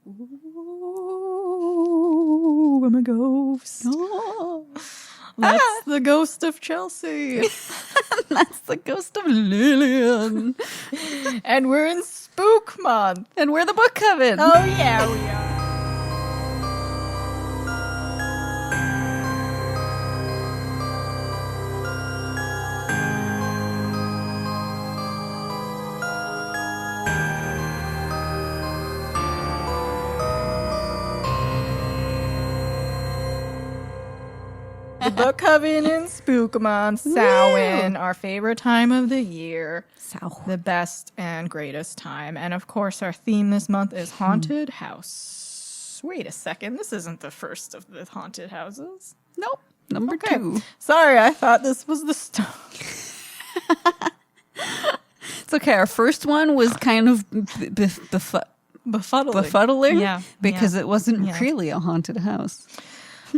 Ooh, I'm a ghost. Oh. That's the ghost of Chelsea. That's the ghost of Lillian. And we're in Spook Month. And we're the Book Coven. Oh, yeah, we are. The Book Coven in Spook Month, Samhain, our favorite time of the year. The best and greatest time. And of course, our theme this month is Haunted House. Wait a second, this isn't the first of the haunted houses. Nope. Number 2. Sorry, I thought this was the start. It's okay. Our first one was kind of befuddling. Because it wasn't really a haunted house.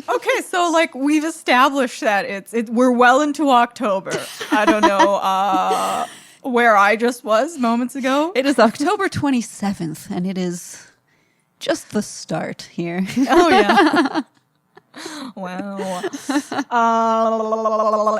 Okay, so like we've established that we're well into October. I don't know where I just was moments ago. It is October 27th, and it is just the start here. Oh yeah. Wow.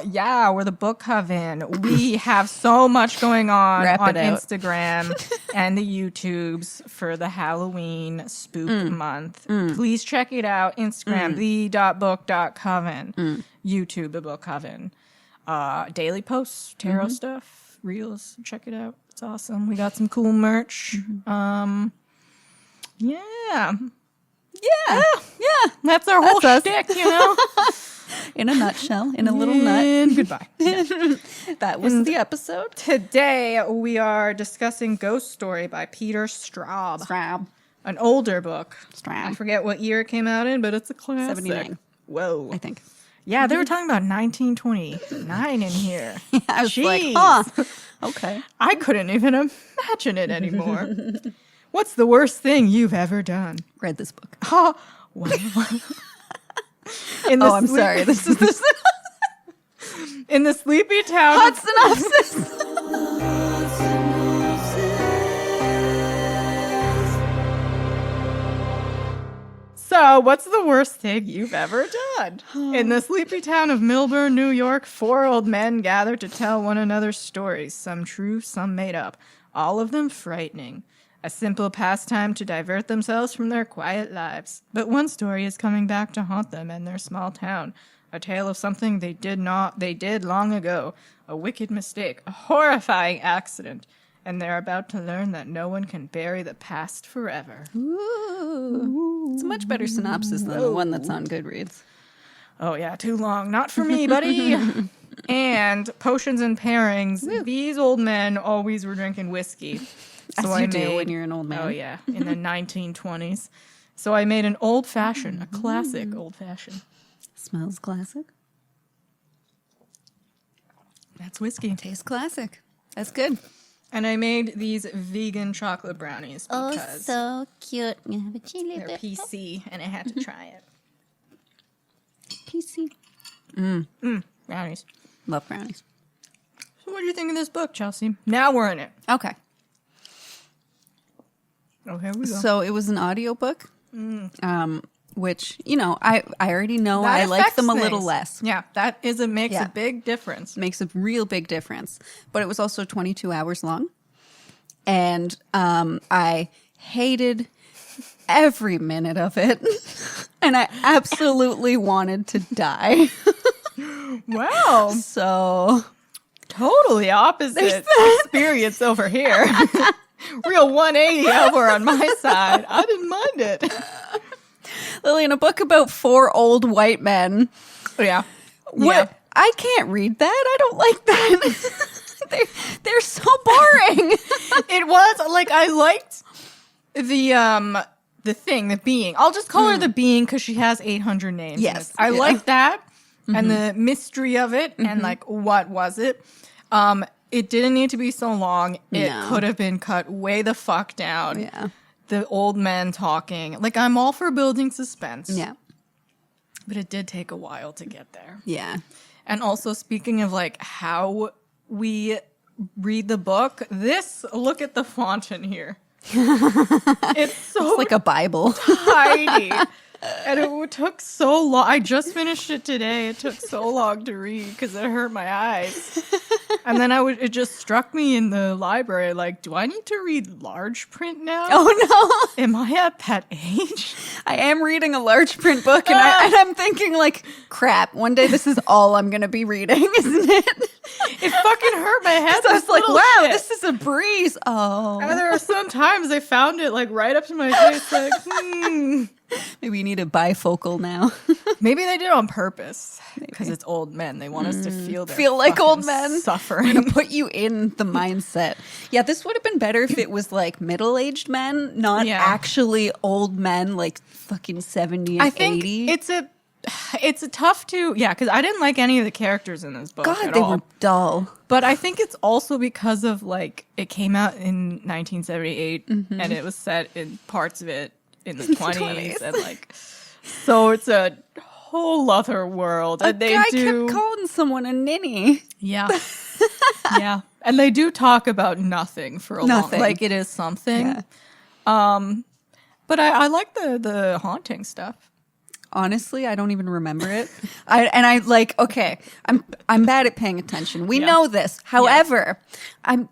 Yeah, we're the Book Coven. We have so much going on Instagram and the YouTubes for the Halloween Spook Month. Please check it out. Instagram, the.book.coven. YouTube, the Book Coven. Daily posts, tarot stuff, reels. Check it out. It's awesome. We got some cool merch. Yeah. That's our whole shtick, you know? In a nutshell, in a little nut. Goodbye. That was the episode. Today, we are discussing Ghost Story by Peter Straub. An older book. I forget what year it came out in, but it's a classic. 79. Whoa. I think. Yeah, they were talking about 1929 in here. I was like, huh. Okay. I couldn't even imagine it anymore. What's the worst thing you've ever done? Read this book. Oh, well. I'm sorry. This is this. In the sleepy town. Hot synopsis. So, what's the worst thing you've ever done? In the sleepy town of Millburn, New York, 4 old men gather to tell one another stories, some true, some made up, all of them frightening. A simple pastime to divert themselves from their quiet lives. But one story is coming back to haunt them in their small town. A tale of something they did long ago. A wicked mistake. A horrifying accident. And they're about to learn that no one can bury the past forever. Ooh. It's a much better synopsis than the one that's on Goodreads. Oh yeah, too long. Not for me, buddy. And potions and pairings. Woo. These old men always were drinking whiskey. So As you do when you're an old man. Oh, yeah, in the 1920s. So I made an old-fashioned, a classic old-fashioned. Smells classic. That's whiskey. Tastes classic. That's good. And I made these vegan chocolate brownies because so cute. You have a chili they're PC, and I had to try it. PC. Brownies. Love brownies. So what do you think of this book, Chelsea? Now we're in it. Okay. Oh, here we go. So it was an audiobook, which, you know, I already know I like them a little less. Yeah, that makes a big difference. Makes a real big difference. But it was also 22 hours long. And I hated every minute of it. And I absolutely wanted to die. Wow. So totally opposite experience over here. Real 180 over on my side. I didn't mind it. Lillian, a book about 4 old white men. Oh, yeah. What? Yeah. I can't read that. I don't like that. they're so boring. It was like I liked the thing, the being. I'll just call her the being because she has 800 names. Yes. I like that and the mystery of it and like what was it. It didn't need to be so long. It could have been cut way the fuck down. Yeah. The old men talking. Like, I'm all for building suspense. Yeah. But it did take a while to get there. Yeah. And also, speaking of, like, how we read the book, look at the font in here. It's so It's like a Bible. tiny. And it took so long. I just finished it today. It took so long to read because it hurt my eyes. And then it just struck me in the library, like, do I need to read large print now? Oh no. Am I at that age? I am reading a large print book and I'm thinking like, crap, one day this is all I'm going to be reading, isn't it? It fucking hurt my head. I was like, little wow, shit. this is a breeze. Oh. And there are some times I found it like right up to my face, like, Maybe you need a bifocal now. Maybe they did it on purpose because it's old men. They want us to feel like fucking old men. suffering. Put you in the mindset. Yeah, this would have been better if it was like middle-aged men, not actually old men, like fucking 70 and I think 80. it's a tough to because I didn't like any of the characters in this book. God, at they all. were dull. But I think it's also because of like it came out in 1978 and it was set in parts of it in the 20s and like so it's a whole other world. And Guy kept calling someone a ninny. Yeah. Yeah. And they do talk about nothing for a long like it is something. Yeah. But I like the haunting stuff. Honestly, I don't even remember it. I'm bad at paying attention. We know this. However,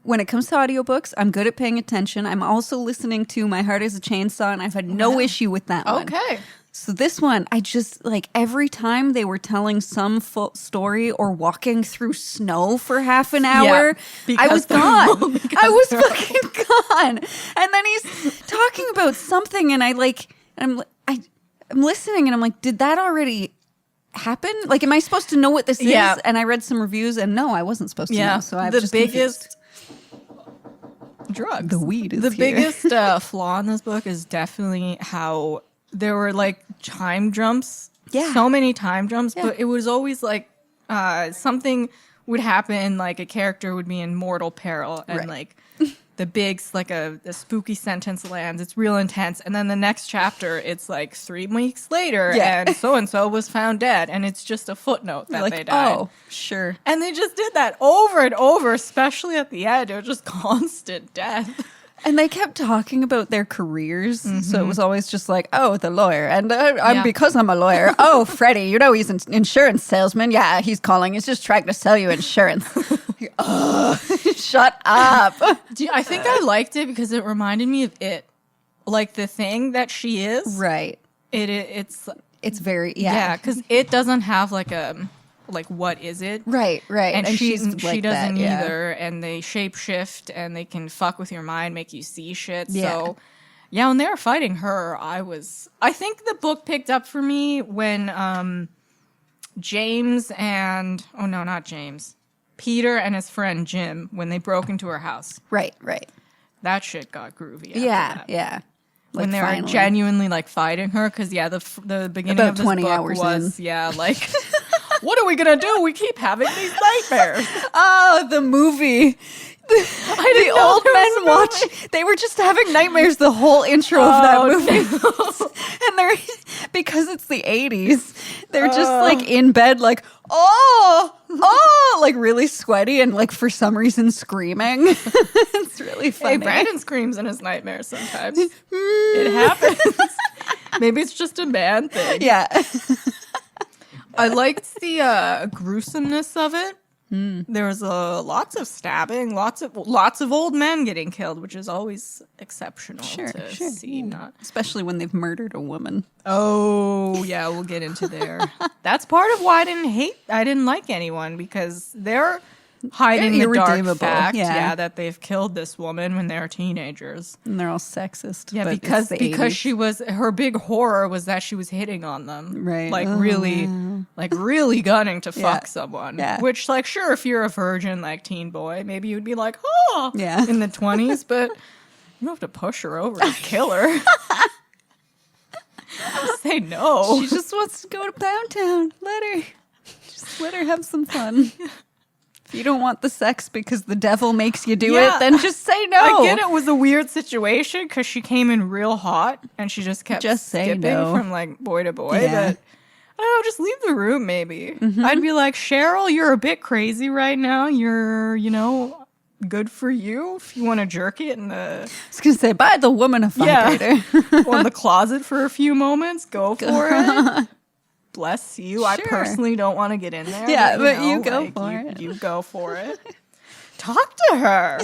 when it comes to audiobooks, I'm good at paying attention. I'm also listening to My Heart is a Chainsaw, and I've had no issue with that one. Okay. So this one, I just, like, every time they were telling some story or walking through snow for half an hour, I was gone. I was fucking gone. And then he's talking about something, and I'm listening and I'm like, did that already happen? Like, am I supposed to know what this is? And I read some reviews and no, I wasn't supposed to know. So I've just biggest drugs. The weed is the here. biggest flaw in this book is definitely how there were like time jumps. Yeah. So many time jumps, but it was always like something would happen, like a character would be in mortal peril and like the big, like a spooky sentence lands. It's real intense. And then the next chapter, it's like 3 weeks later and so-and-so was found dead. And it's just a footnote that they died. Oh, sure. And they just did that over and over, especially at the end. It was just constant death. And they kept talking about their careers. So it was always just like, oh, the lawyer. And because I'm a lawyer. Oh, Freddie, you know he's an insurance salesman. Yeah, he's calling. He's just trying to sell you insurance. Shut up. I think I liked it because it reminded me of It. Like the thing that she is. Right. It's very, yeah, because It doesn't have like a... like what is it right and she like doesn't that, either and they shapeshift and they can fuck with your mind, make you see shit. So when they were fighting her, I think the book picked up for me when James and not James, Peter and his friend Jim, when they broke into her house, right that shit got groovy after that. Like when they were genuinely like fighting her, because the beginning about of this 20 book hours was like what are we gonna do? We keep having these nightmares. Oh, the movie. The old men watch. They were just having nightmares the whole intro of that movie. And they're, because it's the 80s, they're just like in bed like, like really sweaty and like for some reason screaming. It's really funny. Hey, Brandon screams in his nightmares sometimes. It happens. Maybe it's just a man thing. Yeah. I liked the gruesomeness of it. There was lots of stabbing, lots of old men getting killed, which is always exceptional to see. Not especially when they've murdered a woman. Oh yeah, we'll get into there. That's part of why I didn't like anyone, because they're hiding the dark fact, that they've killed this woman when they were teenagers, and they're all sexist. Yeah, but because she was, her big horror was that she was hitting on them, right? Like really gunning to fuck someone. Yeah. Which, like, sure, if you're a virgin, like teen boy, maybe you'd be like, in the 20s, but you don't have to push her over to kill her. Say no. She just wants to go to Pound Town. Let her have some fun. If you don't want the sex because the devil makes you do it, then just say no. I get it was a weird situation because she came in real hot and she just kept skipping from like boy to boy. But I don't know, just leave the room maybe. I'd be like, Cheryl, you're a bit crazy right now. You're, good for you if you want to jerk it in the I was going to say, buy the woman a vibrator. or in the closet for a few moments. Go for it. Bless you. I Sure. personally don't want to get in there. Yeah, but know, you go like, for it. You go for it. Talk to her.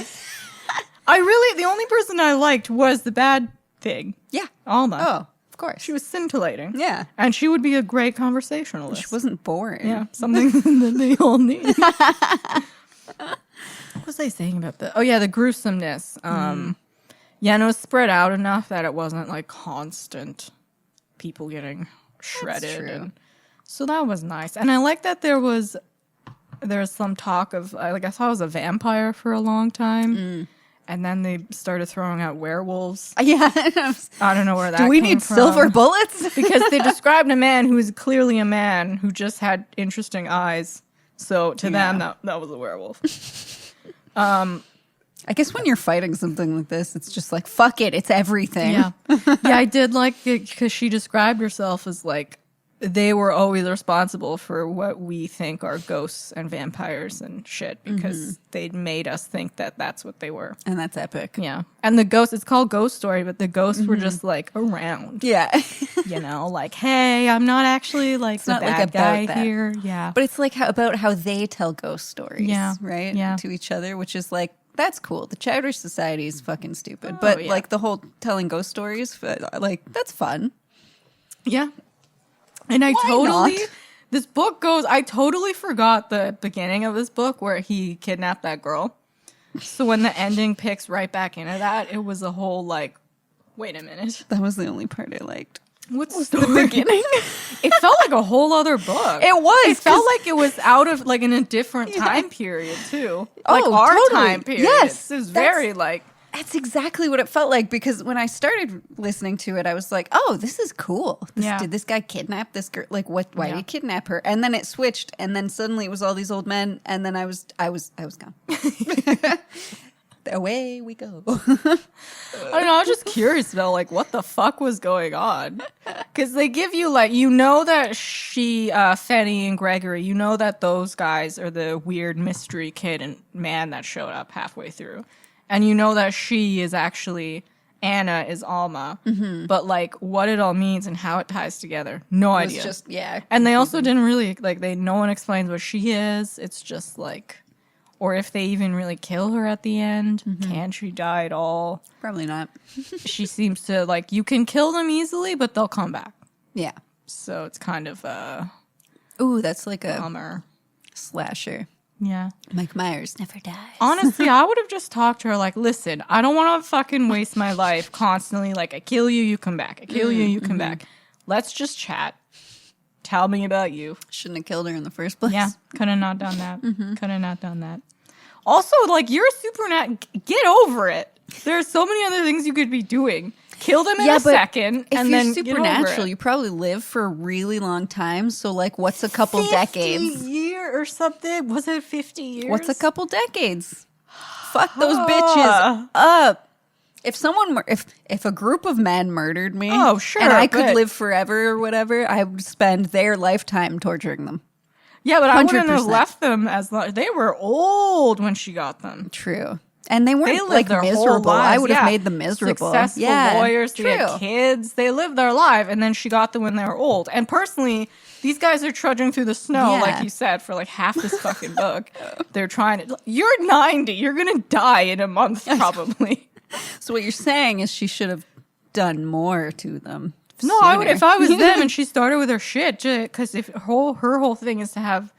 The only person I liked was the bad thing. Yeah. Alma. Oh, of course. She was scintillating. Yeah. And she would be a great conversationalist. She wasn't boring. Yeah, something that they all need. What was I saying about that? Oh, yeah, the gruesomeness. Yeah, and it was spread out enough that it wasn't like constant people getting shredded. true. And so that was nice. And I like that there's some talk of, like, I thought it was a vampire for a long time. And then they started throwing out werewolves. Yeah. I don't know where that Do we came need from. silver bullets? Because they described a man who is clearly a man who just had interesting eyes. So to them, that was a werewolf. I guess when you're fighting something like this, it's just like, fuck it, it's everything. Yeah. Yeah, I did like it because she described herself as like, they were always responsible for what we think are ghosts and vampires and shit because they'd made us think that that's what they were. And that's epic. Yeah. And the ghosts, it's called Ghost Story, but the ghosts were just like around. Yeah. You know, like, hey, I'm not actually like the not, like, bad about guy that. here. Yeah. But it's like about how they tell ghost stories, Yeah. right? Yeah. To each other, which is like, that's cool. The Chowder Society is fucking stupid. But yeah. like the whole telling ghost stories, like, that's fun. Yeah. And I not? this book goes, I totally forgot the beginning of this book where he kidnapped that girl. So when the ending picks right back into that, it was a whole like, wait a minute. That was the only part I liked. What's the beginning? It felt like a whole other book. It was. It felt like it was out of like in a different time period too. Like Oh, our totally. time period. Yes. It was That's- very like, That's exactly what it felt like because when I started listening to it, I was like, "Oh, this is cool. Yeah. Did this guy kidnap this girl? Like, what? Why Yeah. did he kidnap her?" And then it switched, and then suddenly it was all these old men, and then I was gone. Away we go. I don't know. I was just curious about like what the fuck was going on, because they give you like that she, Fenny and Gregory, that those guys are the weird mystery kid and man that showed up halfway through, and that she is actually Anna is Alma, but like what it all means and how it ties together, no idea. It's just And they also didn't really like no one explains what she is. It's just like. Or if they even really kill her at the end. Can she die at all? probably not. She seems to, like, you can kill them easily, but they'll come back. Yeah. So it's kind of a Ooh, that's like a bummer. slasher. Yeah. Mike Myers never dies. Honestly, I would have just talked to her like, listen, I don't want to fucking waste my life constantly. Like, I kill you, you come back. I kill you, you come back. Let's just chat. Tell me about you. Shouldn't have killed her in the first place. Yeah, could have not done that. Could have not done that. Also, like, you're a get over it. There are so many other things you could be doing. Kill them in a but second, If and you're then supernatural, get over you probably live for a really long time. So, like, what's a couple 50 decades? year or something? Was it 50 years? What's a couple decades? Fuck those bitches up. If someone, if a group of men murdered me, Oh, sure, and I could but- live forever or whatever, I would spend their lifetime torturing them. Yeah, but I wouldn't have 100%. left them as long. They were old when she got them. True. And they weren't They lived like their whole miserable. I lives. would have Yeah. made them miserable. Successful lawyers, true. they had kids. They lived their life, and then she got them when they were old. And personally, these guys are trudging through the snow, Yeah. like you said, for like half this fucking book. They're trying to. You're 90. You're gonna die in a month, probably. So what you're saying is she should have done more to them. No, I would sooner. if I was them and she started with her shit, because if her whole thing is to have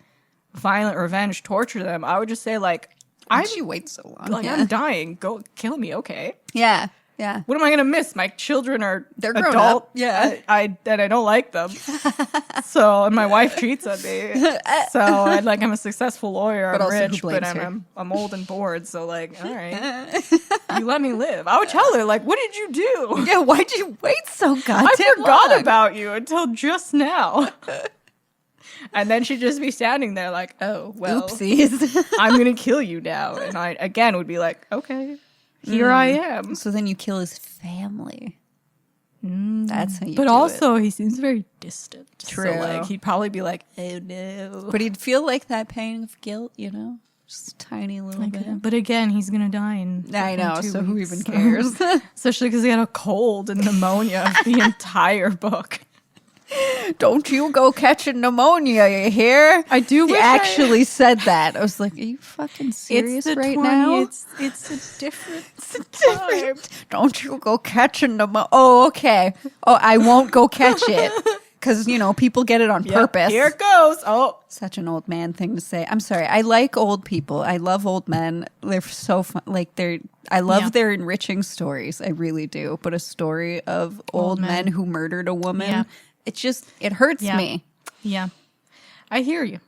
violent revenge, torture them, I would just say like, Why'd she wait so long? like I'm dying. Go kill me, okay? Yeah. Yeah. What am I gonna miss? My children are They're grown adult. up. Yeah. I don't like them. So and my wife cheats on me. So I'm a successful lawyer. But I'm also, who rich, but blames her? I'm old and bored. So like, all right, you let me live. I would tell her like, what did you do? Yeah, why'd you wait so goddamn I forgot long? about you until just now. And then she'd just be standing there like, oh, well, Oopsies. I'm going to kill you now. And I, again, would be like, okay, here I am. So then you kill his family. That's how you But do also, he seems very distant. True. So, like, he'd probably be like, oh, no. But he'd feel like that pain of guilt, you know? Just a tiny little bit. But again, he's gonna die in. I know, 2 so who weeks. even cares? Especially because he had a cold and pneumonia the entire book. Don't you go catching pneumonia, you hear? I do He wish actually said that. I was like, are you fucking serious it's the right 20, now? It's a different. Don't you go catching pneumonia. Oh, okay. Oh, I won't go catch it. Because, people get it on purpose. Here it goes. Oh. Such an old man thing to say. I'm sorry. I like old people. I love old men. They're so fun. I love their enriching stories. I really do. But a story of old men who murdered a woman, it hurts me. Yeah. I hear you.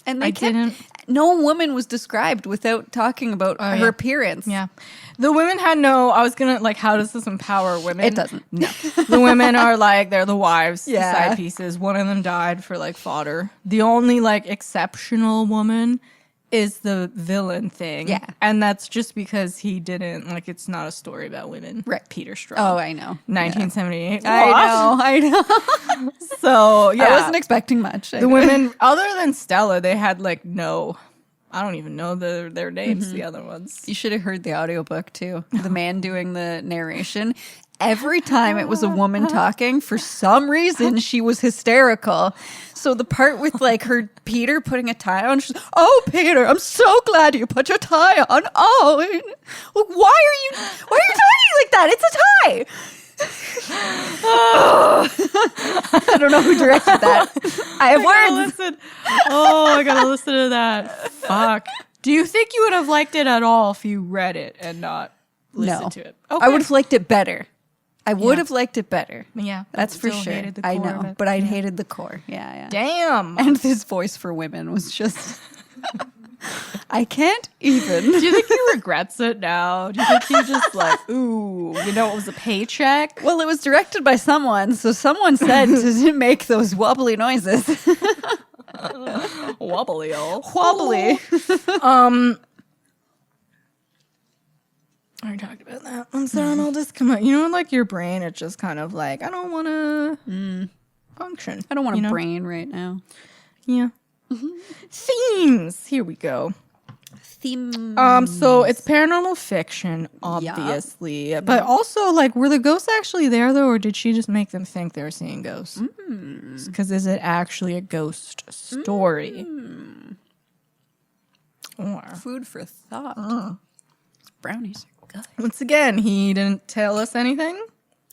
And no woman was described without talking about her appearance. Yeah. The women had I was going to, how does this empower women? It doesn't. No. The women are they're the wives, the Yeah. side pieces. One of them died for fodder. The only exceptional woman is the villain thing. Yeah. And that's just because he didn't, it's not a story about women. Right. Peter Straub. Oh, I know. 1978. I know. So, yeah. I wasn't expecting much. The women, other than Stella, they had no, I don't even know their names, the other ones. You should have heard the audiobook too. The man doing the narration. Every time it was a woman talking, for some reason she was hysterical. So the part with her Peter putting a tie on, she's, oh Peter, I'm so glad you put your tie on. Oh, why are you talking like that? It's a tie. I don't know who directed that. I have words. I gotta listen to that. Fuck. Do you think you would have liked it at all if you read it and not listened to it? Okay. I would have liked it better. I would have liked it better. Yeah. That's for still sure. hated the I core know, of it. but I hated the core. Yeah. Damn. And his voice for women was just... I can't even. Do you think he regrets it now? Do you think he just ooh, it was a paycheck? Well, it was directed by someone, so someone said to make those wobbly noises. Wobbly. Wobbly. I talked about that. I'm sorry, I'll just come out. Your brain, it's just kind of I don't want to function. I don't want a brain right now. Yeah. Themes. Here we go. Theme. So it's paranormal fiction, obviously, but also were the ghosts actually there though, or did she just make them think they were seeing ghosts? Because is it actually a ghost story? Or Food for thought. Brownies are good. once again, he didn't tell us anything.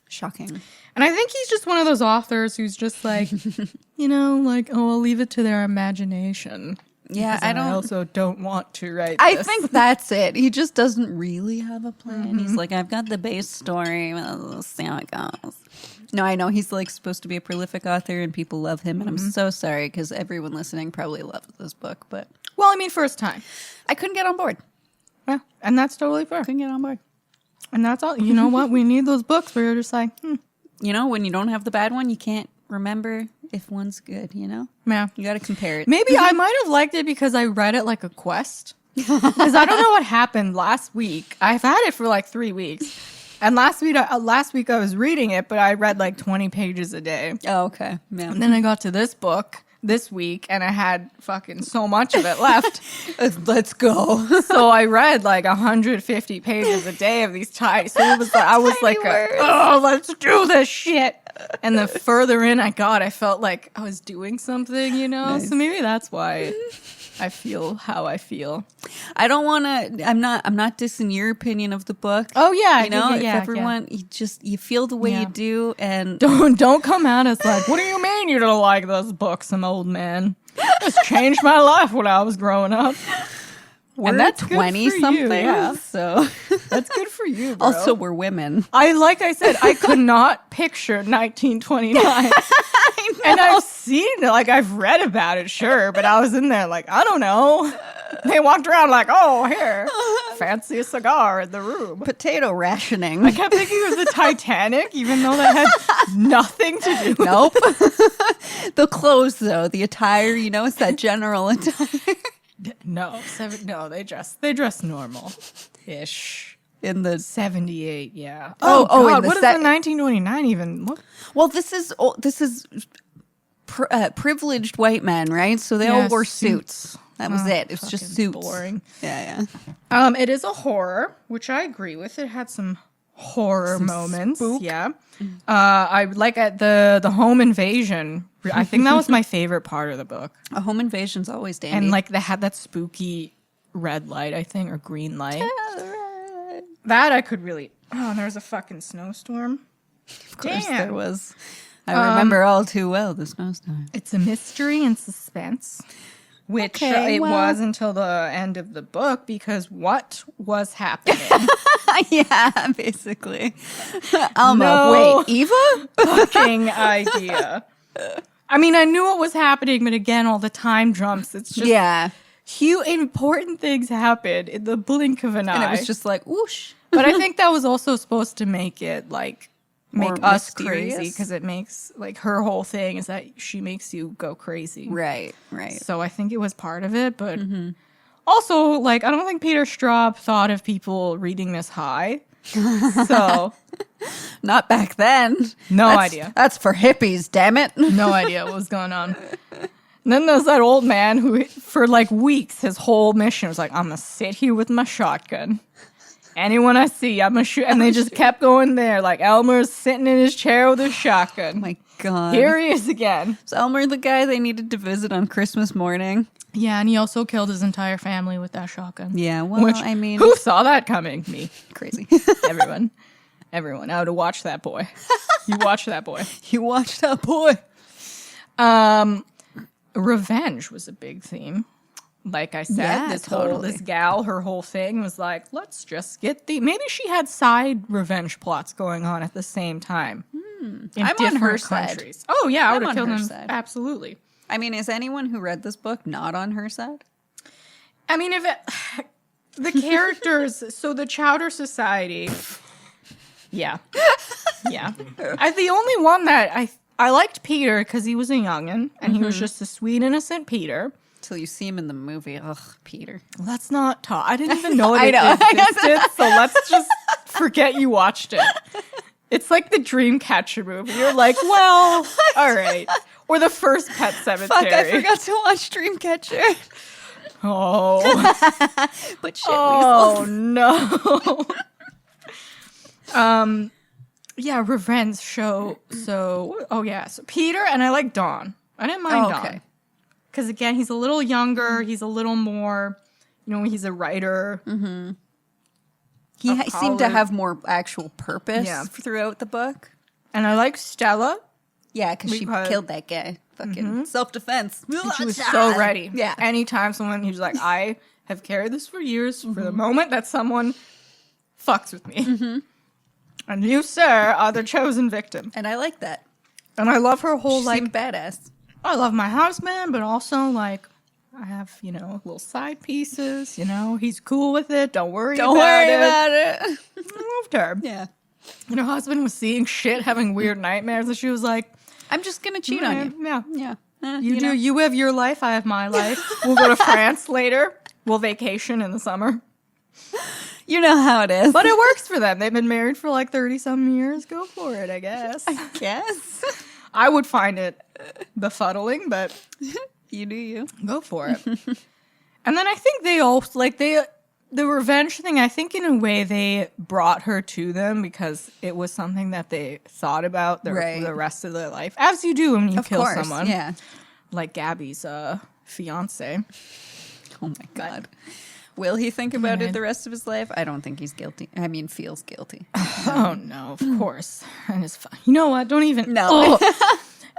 Shocking. And I think he's just one of those authors who's just I'll leave it to their imagination. Yeah, I also don't want to write I this. think that's it. He just doesn't really have a plan. He's like, I've got the base story. Let's see how it goes. No, I know he's supposed to be a prolific author and people love him. And I'm so sorry because everyone listening probably loves this book. But first time. I couldn't get on board. Yeah, and that's totally fair. Couldn't get on board. And that's all. You know what? We need those books where you're just when you don't have the bad one, you can't remember if one's good, Yeah. You got to compare it. Maybe I might have liked it because I read it like a quest. Because I don't know what happened last week. I've had it for 3 weeks. And last week I was reading it, but I read 20 pages a day. Oh, okay. Yeah. And then I got to this book this week and I had fucking so much of it left. Let's go. So I read 150 pages a day of these titles. So it was I was words. oh, let's do this shit. And the further in I got, I felt like I was doing something, Nice. So maybe that's why I feel how I feel. I don't want to. I'm not dissing your opinion of the book. Oh yeah, if everyone you feel the way you do, and don't come at us what do you mean you don't like this book, some old man? This changed my life when I was growing up. We're and that's 20 something, yeah. So that's good for you, bro. Also, we're women. I said, I could not picture 1929. And I've seen I've read about it, sure, but I was in there I don't know. They walked around oh, here, fancy a cigar in the room. Potato rationing. I kept thinking of the Titanic, even though that had nothing to do. Nope. The clothes, though, the attire, it's that general attire. No, they dress normal-ish. In the 78, yeah. Oh, God, what is the 1929 even look? Well, this is privileged white men, right? So they all wore suits. That was it. It's just fucking suits. boring. Yeah. It is a horror, which I agree with. It had some horror moments. spook. Yeah. I like at the home invasion. I think that was my favorite part of the book. A home invasion's always dandy. And like they had that spooky red light, I think, or green light. That I could really. Oh, there was a fucking snowstorm. Of course there was. I remember all too well the snowstorm. It's a mystery and suspense, which it was until the end of the book, because what was happening? Yeah, basically. Alma, No. wait, Eva? Fucking idea. I mean, I knew what was happening, but again, all the time jumps. It's just Yeah. huge, important things happen in the blink of an eye. And it was just like, whoosh. But I think that was also supposed to make it like More make us mysterious? crazy, because it makes like her whole thing is that she makes you go crazy. Right. So I think it was part of it, but also like I don't think Peter Straub thought of people reading this high. So Not back then. No idea. That's for hippies, damn it. no idea what was going on. And then there's that old man who for like weeks his whole mission was like, I'm gonna sit here with my shotgun. Anyone I see, I'm gonna shoot. And they just kept going there. Like Elmer's sitting in his chair with his shotgun. Oh my God. Here he is again. Is Elmer the guy they needed to visit on Christmas morning? Yeah, and he also killed his entire family with that shotgun. Yeah, well, Which, I mean, who saw that coming? Me. crazy. Everyone. I would have watched that boy. You watch that boy. You watched that boy. Revenge was a big theme. Like I said, Yeah, this gal, her whole thing was like, let's just get maybe she had side revenge plots going on at the same time. In I'm on her side. Oh yeah, I I'm would have on killed her him. side. Absolutely. I mean, is anyone who read this book not on her side? I mean, if the characters, so the Chowder Society, yeah. The only one that I liked Peter because he was a youngin' and he was just a sweet, innocent Peter. Till you see him in the movie. Ugh, Peter. Let's not talk. I didn't even know I it know. existed, so let's just forget you watched it. It's like the Dreamcatcher movie. You're like, well, all right. Or the first Pet Cemetery. Fuck, I forgot to watch Dreamcatcher. Oh. But shit, Oh, no. Yeah, revenge show. So Peter, and I like Dawn. I didn't mind Dawn. Because again, he's a little younger. He's a little more, he's a writer. Mm-hmm. He seemed to have more actual purpose throughout the book. And I like Stella. Yeah, because she killed that guy. Fucking self-defense. And she was so ready. Yeah. Anytime he was like, I have carried this for years for the moment that someone fucks with me. Mm-hmm. And you, sir, are the chosen victim. And I like that. And I love her whole, She seemed badass. I love my husband, but also, like, I have, little side pieces, he's cool with it. Don't worry about it. I loved her. Yeah. And her husband was seeing shit, having weird nightmares, and she was like, I'm just going to cheat on you. Yeah. Yeah. You do. You have your life. I have my life. We'll go to France later. We'll vacation in the summer. You know how it is. But it works for them. They've been married for like 30-some years. Go for it, I guess. I would find it befuddling, but you do you. Go for it. And then I think they also, the revenge thing, I think in a way they brought her to them because it was something that they thought about the rest of their life. As you do when you kill someone. Yeah. Like Gabby's fiance. Oh my God. Will he think about it the rest of his life? I don't think he's guilty. I mean, feels guilty. Oh, no, of course. And it's fine. You know what? Don't even. No.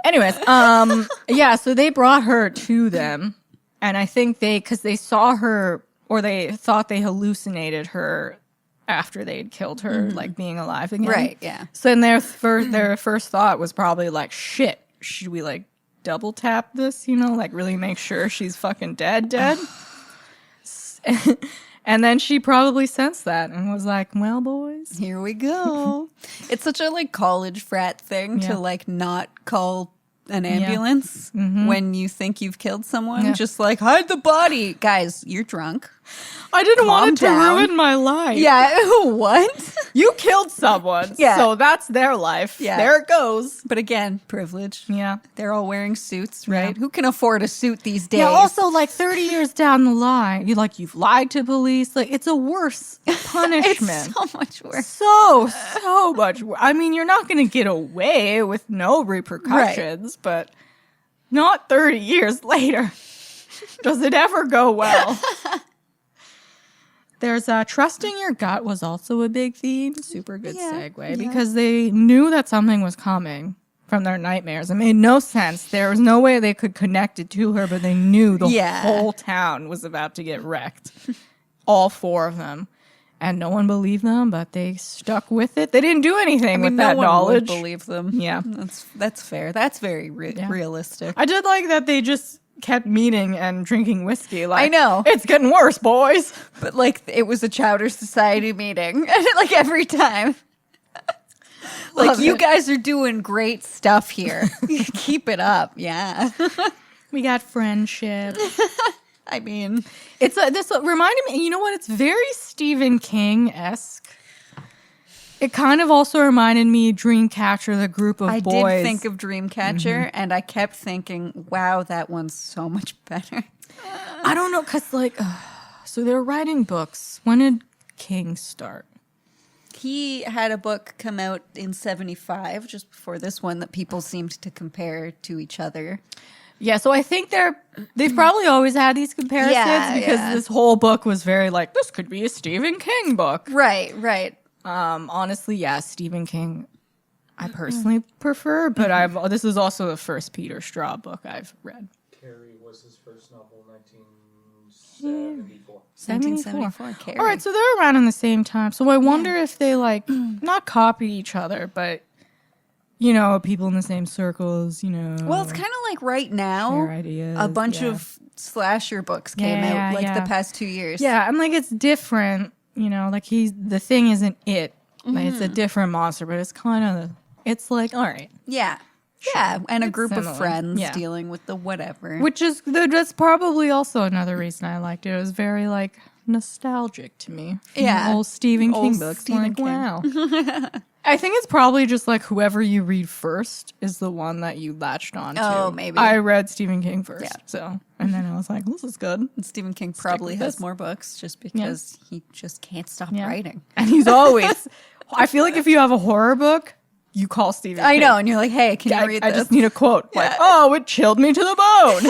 Anyways, so they brought her to them. And I think because they saw her, or they thought they hallucinated her after they'd killed her, like being alive again. Right, yeah. So then their first thought was probably like, shit, should we like double tap this, like really make sure she's fucking dead? And then she probably sensed that and was like, well, boys, here we go. It's such a like college frat thing to like not call an ambulance when you think you've killed someone. Just like, hide the body. Guys, you're drunk. I didn't want it to down. ruin my life. Yeah, what? You killed someone. Yeah. So that's their life. Yeah. There it goes. But again, privilege. Yeah. They're all wearing suits, right? Who can afford a suit these days? Yeah, also, like, 30 years down the line, you've lied to police. Like, it's a worse punishment. It's so much worse. So much worse. I mean, you're not going to get away with no repercussions, but not 30 years later. Does it ever go well? There's trusting your gut was also a big theme. Super good segue. Because they knew that something was coming from their nightmares. It made no sense. There was no way they could connect it to her, but they knew the whole town was about to get wrecked. All 4 of them. And no one believed them, but they stuck with it. They didn't do anything with that knowledge. No one would believe them. Yeah. That's fair. That's very realistic. I did like that they just kept meeting and drinking whiskey. Like, I know. It's getting worse, boys. But like it was a Chowder Society meeting. Like every time. Like you guys are doing great stuff here. Keep it up. Yeah. We got friendship. I mean, This reminded me, you know what? It's very Stephen King-esque. It kind of also reminded me Dreamcatcher, the group of boys. I did think of Dreamcatcher, and I kept thinking, wow, that one's so much better. I don't know, because, like, so they're writing books. When did King start? He had a book come out in 75, just before this one, that people seemed to compare to each other. Yeah, so I think they've probably always had these comparisons because this whole book was very like, this could be a Stephen King book. Right. Honestly, yeah, Stephen King I personally prefer, but this is also the first Peter Straub book I've read. Carrie was his first novel, 1974. 1974, Carrie. All right, so they're around in the same time. So I wonder if they like not copy each other, but you know, people in the same circles, you know. Well, it's kind of like right now, share ideas, a bunch of slasher books came out the past 2 years. Yeah, and like it's different, you know, like the thing isn't it. Like, it's a different monster, but it's kind of, it's like, all right. Yeah. Yeah, and a It's group similar. of friends Yeah. dealing with the whatever. Which is, that's probably also another reason I liked it. It was very, like, nostalgic to me. Yeah. Old Stephen King Old books. Stephen Like, King. wow. I think it's probably just, like, whoever you read first is the one that you latched on to. Oh, maybe. I read Stephen King first, Yeah. so. And then I was like, this is good. And Stephen King probably with has this. more books just because he just can't stop Yeah. writing. And he's always, I feel like if you have a horror book, you call Stephen I King. know, and you're like, hey, can you read I this? just need a quote. Like, oh, it chilled me to the bone.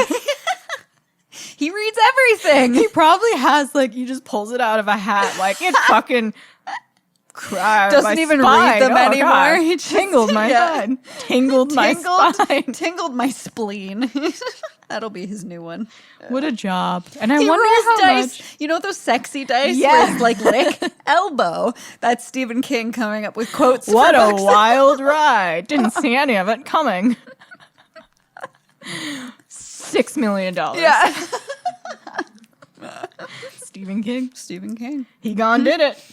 He reads everything. He probably has, like, he just pulls it out of a hat. Like, it fucking Doesn't my even spine. read them Oh, anymore. God. He just- Tingled my spine. Tingled my spine. Tingled my spleen. That'll be his new one. What a job. And I He wonder rolls how dice. much. You know those sexy dice? Yeah. Where it's like lick, elbow. That's Stephen King coming up with quotes. What for a books. wild ride. Didn't see any of it coming. $6 million. Yeah. Stephen King. Stephen King. He gone did it.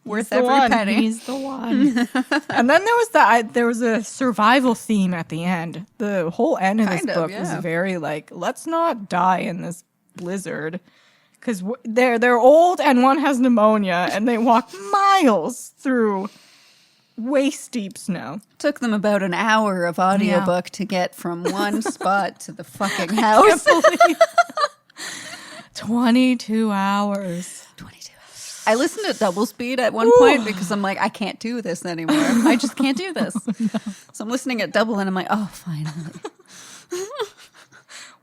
Worth The every one. penny. He's the one. And then there was a survival theme at the end. The whole end of this Kind of, book was yeah. very like, let's not die in this blizzard, because they're old and one has pneumonia and they walk miles through waist deep snow. Took them about an hour of audiobook to get from one spot to the fucking house. 22 hours. 22 hours. I listened at double speed at one point because I'm like, I can't do this anymore. I just can't do this. So I'm listening at double and I'm like, oh, finally.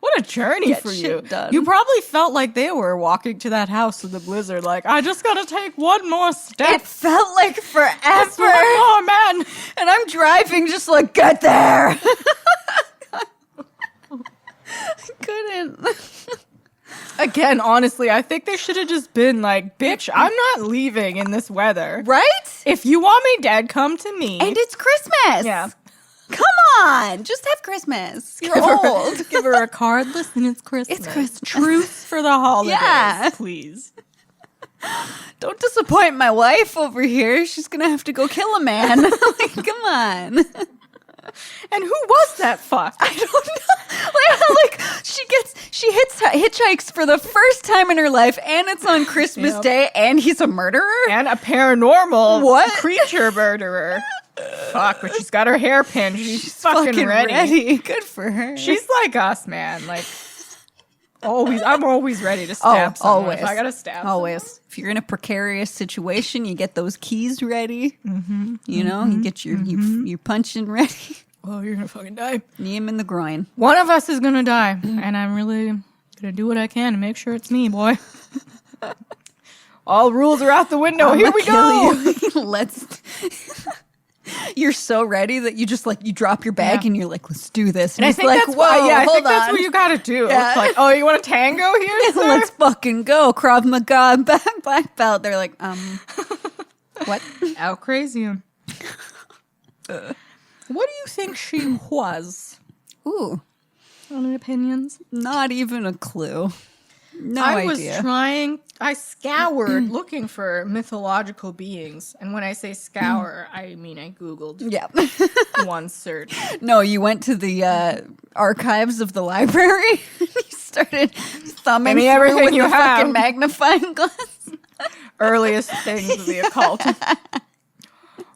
What a journey Get for shit you. done. You probably felt like they were walking to that house in the blizzard, like, I just gotta take one more step. It felt like forever. Oh, man. And I'm driving just like, get there. I couldn't. Again, honestly, I think they should have just been like, bitch, I'm not leaving in this weather. Right? If you want me dead, come to me. And it's Christmas. Yeah. Come on. Just have Christmas. You're old. Give her a card. Listen, it's Christmas. It's Christmas. Truce for the holidays, Yeah. please. Don't disappoint my wife over here. She's going to have to go kill a man. Like, come on. And who was that fuck? I don't know. Like, like she hitchhikes for the first time in her life, and it's on Christmas Day, and he's a murderer and a paranormal What? creature murderer. Fuck, but she's got her hair pinned. She's fucking ready. Good for her. She's like us, man. Like always, I'm always ready to stab someone. always. If I gotta stab. Always. If you're in a precarious situation, you get those keys ready. You know, you get your punching ready. Oh, you're gonna fucking die. Knee him in the groin. One of us is gonna die, and I'm really gonna do what I can to make sure it's me, boy. All rules are out the window. Here we go. Let's. You're so ready that you just like you drop your bag and you're like, let's do this. And I he's think like, that's whoa, I think hold that's on. what you gotta do. Yeah. It's like, oh, you want a tango here? Sir? Let's fucking go. Krav Maga, black belt. They're like, what? Out crazy. What do you think she was? Ooh, Any opinions? not even a clue. No I idea. I scoured looking for mythological beings. And when I say scour, I mean I Googled Yeah. one search. No, you went to the archives of the library. You started thumbing Give me through everything with you the have. fucking magnifying glass. Earliest things of the occult.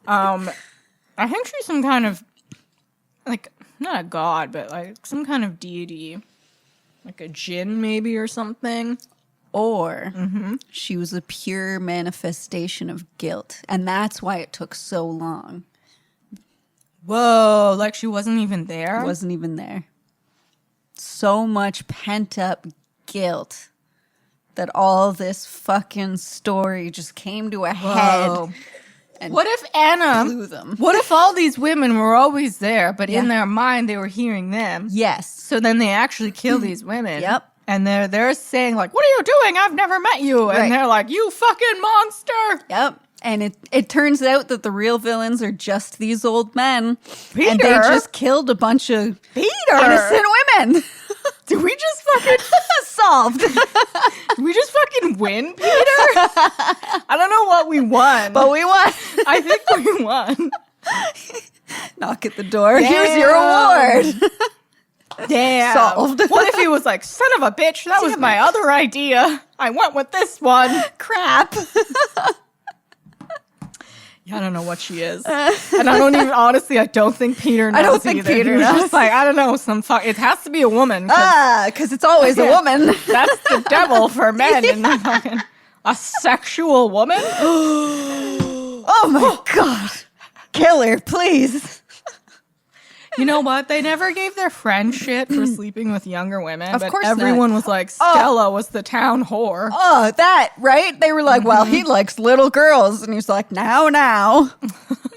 I think she's some kind of, like, not a god, but like some kind of deity. Like a djinn maybe or something. Or she was a pure manifestation of guilt. And that's why it took so long. Whoa, like she wasn't even there? Wasn't even there. So much pent up guilt that all this fucking story just came to a Whoa. head. And What if Anna, blew them. what if all these women were always there, but in Yeah. their mind they were hearing them? Yes. So then they actually kill these women. Yep. And they're saying like, what are you doing? I've never met you. Right. And they're like, you fucking monster. Yep. And it turns out that the real villains are just these old men. Peter? And they just killed a bunch of Peter. innocent women. Did we just fucking Solved. did we just fucking win, Peter? I don't know what we won. But we won. I think we won. Knock at the door. Here's your award. Damn. Solved. What if he was like, son of a bitch, that was my other idea. I went with this one. Crap. Yeah, I don't know what she is. And I don't even, honestly, I don't think Peter knows I don't think either. Peter He was knows. just like, I don't know, it has to be a woman. 'Cause Because it's always a Yeah. woman. that's the devil for men. And fucking, a sexual woman? Oh my God. Kill her, please. You know what? They never gave their friend shit for sleeping with younger women. Of but course not. everyone was like, Stella was the town whore. Oh, that, right? They were like, well, he likes little girls. And he's like, now.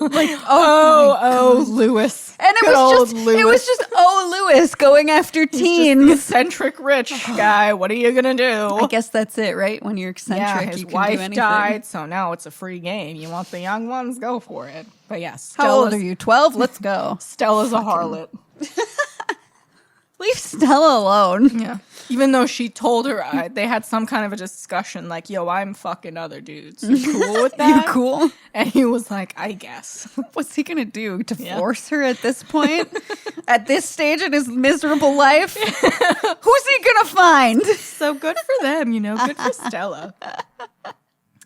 Oh, Lewis. And it Good old was just Lewis going after The teens. eccentric rich guy. What are you gonna do? I guess that's it, right? When you're eccentric, Yeah, his you can wife do anything. died, so now it's a free game. You want the young ones? Go for it. But yes, How old are you? 12? Let's go. Stella's a harlot. Leave Stella alone. Yeah. Even though she told her they had some kind of a discussion, like, "Yo, I'm fucking other dudes. You cool with that? You cool? And he was like, "I guess." What's he gonna do? Yeah. Divorce her at this point? At this stage in his miserable life? Who's he gonna find? So good for them, you know. Good for Stella.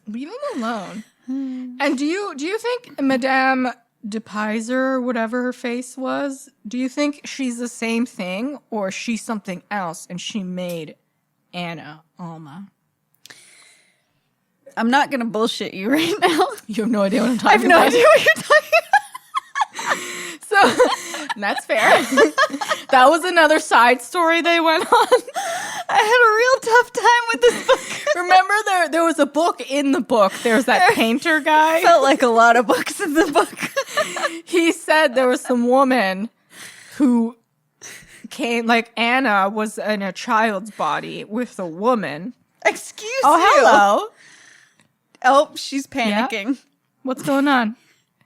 Leave him alone. And do you think Madame de Peyser, or whatever her face was, do you think she's the same thing, or she's something else and she made Anna Alma? I'm not gonna bullshit you right now. You have no idea what I'm I talking have no about. idea what you're talking So that's fair. That was another side story they went on. I had a real tough time with this book. Remember there was a book in the book. There's that painter guy. Felt like a lot of books in the book. He said there was some woman who came, like Anna was in a child's body with a woman. Excuse Oh, you. hello. Oh, she's panicking. What's going on?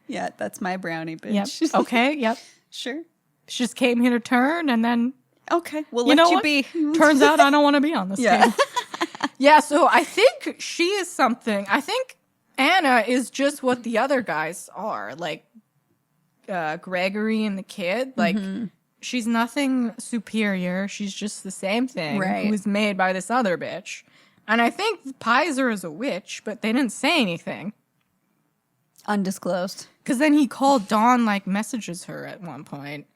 Yeah, that's my brownie, bitch. Yep. Okay, yep. Sure. She just came here to turn, and then, Okay, we'll you let know you what? be. Turns out I don't want to be on this Yeah. team. Yeah, so I think she is something. I think Anna is just what the other guys are. Like, Gregory and the kid. Like, she's nothing superior. She's just the same thing Right. who was made by this other bitch. And I think Pizer is a witch, but they didn't say anything. Undisclosed. Because then he called Dawn, like, messages her at one point.